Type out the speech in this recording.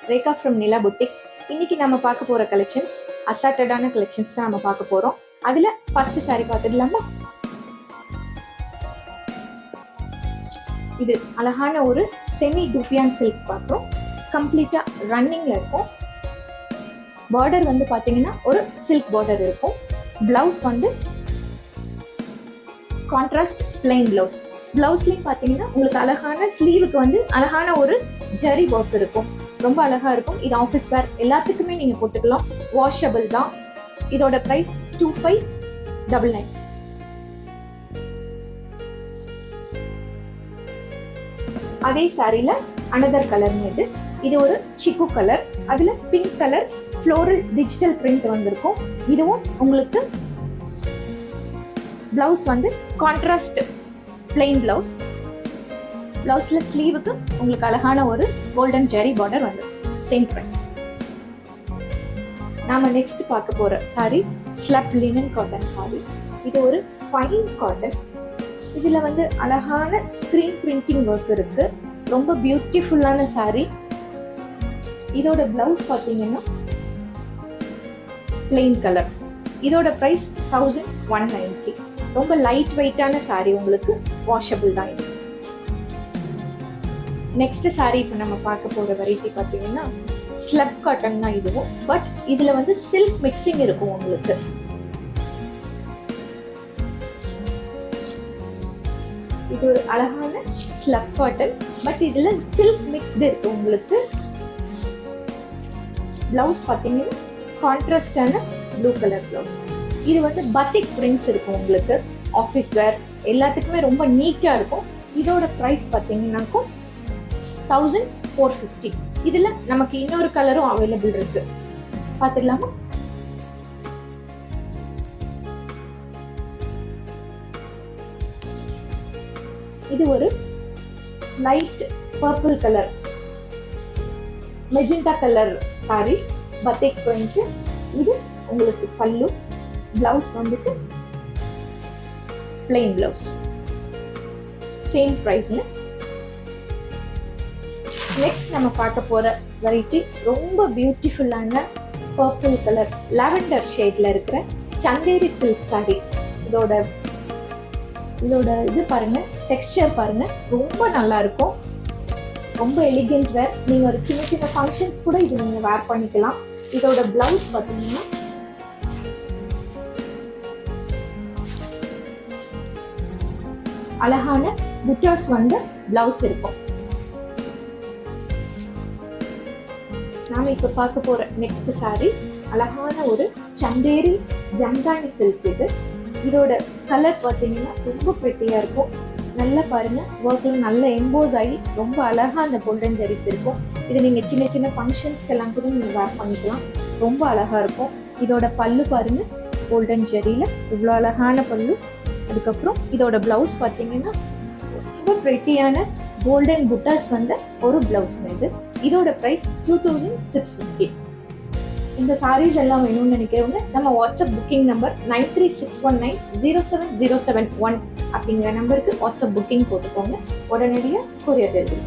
Rekha from Nila boutique. இன்னைக்கு நம்ம பார்க்க போற கலெக்ஷன்ஸ் அசார்ட்டடான கலெக்ஷன்ஸ் தான் நம்ம பார்க்க போறோம். அதுல ஃபர்ஸ்ட் saree பார்த்துடலாமா? இது அழகான ஒரு செமி டூபியான் சில்க் பார்க்குறோம். கம்ப்ளீட்டா ரன்னிங்ல இருக்கும். பார்டர் வந்து பாத்தீங்கன்னா ஒரு சில்க் பார்டர் இருக்கும். பிளவுஸ் வந்து கான்ட்ராஸ்ட் பிளைன் பிளவுஸ். பிளவுஸ்லயும் பாத்தீங்கன்னா உங்களுக்கு அழகான ஸ்லீவுக்கு வந்து அழகான ஒரு ஜரி ஒர்க் இருக்கும். ரொம்ப அழகா இருக்கும். இது ஆஃபீஸ் வேர் எல்லாத்துக்குமே நீங்க போட்டுக்கலாம். வாஷபிள் தான். இதோட பிரைஸ் 2599. அதே சாரியில அனதர் கலர் இது ஒரு சிக்கு கலர். அதுல pink colour floral digital print வந்திருக்கும். இதுவும் உங்களுக்கு பிளவுஸ் வந்து கான்ட்ராஸ்ட் பிளைன் பிளவுஸ். பிளவுஸ்ல ஸ்லீவுக்கு உங்களுக்கு அழகான ஒரு கோல்டன் ஜெரி பார்டர் வந்து சேம் பிரைஸ். நாம நெக்ஸ்ட் பார்க்க போற sorry slub linen cotton sorry. இது ஒரு ஃபைன் காட்டன். இதுல வந்து அழகான ஸ்கிரீன் பிரிண்டிங் ஒர்க் இருக்கு. ரொம்ப பியூட்டிஃபுல்லான சாரி. இதோட பிளவுஸ் பாத்தீங்கன்னா பிளைன் கலர். இதோட பிரைஸ் 1190. ரொம்ப லைட் வெயிட்டான சாரி, உங்களுக்கு வாஷபிள் தான் இது. நெக்ஸ்ட் சாரி இப்போ நம்ம பார்க்க போற வெரைட்டி பார்த்தீங்கன்னா ஸ்லப் காட்டன் தான் இதுவும். பட் இதுல வந்து சில்க் மிக்சிங் இருக்கும் உங்களுக்கு. இது ஒரு அழகான ஸ்லப் காட்டன். பட் இதுல சில்க் மிக்ஸ்டு இருக்கு உங்களுக்கு. பிளவுஸ் பார்த்தீங்கன்னா கான்ட்ராஸ்டான ப்ளூ கலர் பிளவுஸ். இது வந்து பத்திக் பிரிண்ட்ஸ் இருக்கும் உங்களுக்கு. ஆஃபீஸ் வேர் எல்லாத்துக்குமே ரொம்ப நீட்டா இருக்கும். இதோட பிரைஸ் பார்த்தீங்கன்னாக்கோ 1450. இதுல நமக்கு இன்னொரு கலரும் அவைலபிள் இருக்கு. பாத்துடலாமா? இது ஒரு light purple colour magenta colour sorry, பத்திக் print. இது உங்களுக்கு பல்லு. பிளவுஸ் வந்துட்டு பிளைன் பிளவுஸ். சேம் பிரைஸ்ல. நெக்ஸ்ட் நம்ம பார்க்க போற வெரைட்டி ரொம்ப பியூட்டிஃபுல்லான பர்பிள் கலர் லாவெண்டர் ஷேட்ல இருக்கிற சந்தேரி சில்க் சாரி. இதோட இது பாருங்க, டெக்ஸ்சர் பாருங்க, ரொம்ப நல்லா இருக்கும். ரொம்ப எலிகென்ட் வேர். நீங்க ஒரு சின்ன சின்ன ஃபங்க்ஷன்ஸ் கூட இது நீங்க வேர் பண்ணிக்கலாம். இதோட பிளவுஸ் பாத்தீங்கன்னா அழகான புட்டாஸ் வந்து பிளவுஸ் இருக்கும். நாம இப்ப பார்க்க போற நெக்ஸ்ட் சாரி அழகான ஒரு சந்தேரி ஜம்தானி சில்க். இதோட கலர் பாத்தீங்கன்னா ரொம்ப பிரிட்டியா இருக்கும். நல்லா பாருங்க, ஒர்க்ல நல்லா எம்போஸ் ஆகி ரொம்ப அழகா அந்த கோல்டன் ஜெரிஸ் இருக்கும். இது நீங்க சின்ன சின்ன ஃபங்க்ஷன்ஸ்க்கு எல்லாம் கூட நீங்க வேர் பண்ணிக்கலாம். ரொம்ப அழகா இருக்கும். இதோட பல்லு பாருங்க, கோல்டன் ஜெரியில இவ்வளோ அழகான பல்லு. அதுக்கப்புறம் இதோட பிளவுஸ் பாத்தீங்கன்னா ரொம்ப பிரிட்டியான கோல்டன் புட்டாஸ் வந்த ஒரு பிளவுஸ் இது. இதோட பிரைஸ் 2650. இந்த சாரீஸ் எல்லாம் வேணும்னு நினைக்கிறவங்க நம்ம வாட்ஸ்அப் புக்கிங் நம்பர் 9361907071 அப்படிங்கிற நம்பருக்கு வாட்ஸ்அப் புக்கிங் போட்டுக்கோங்க. உடனடியாக கொரியர் டெலிவரி.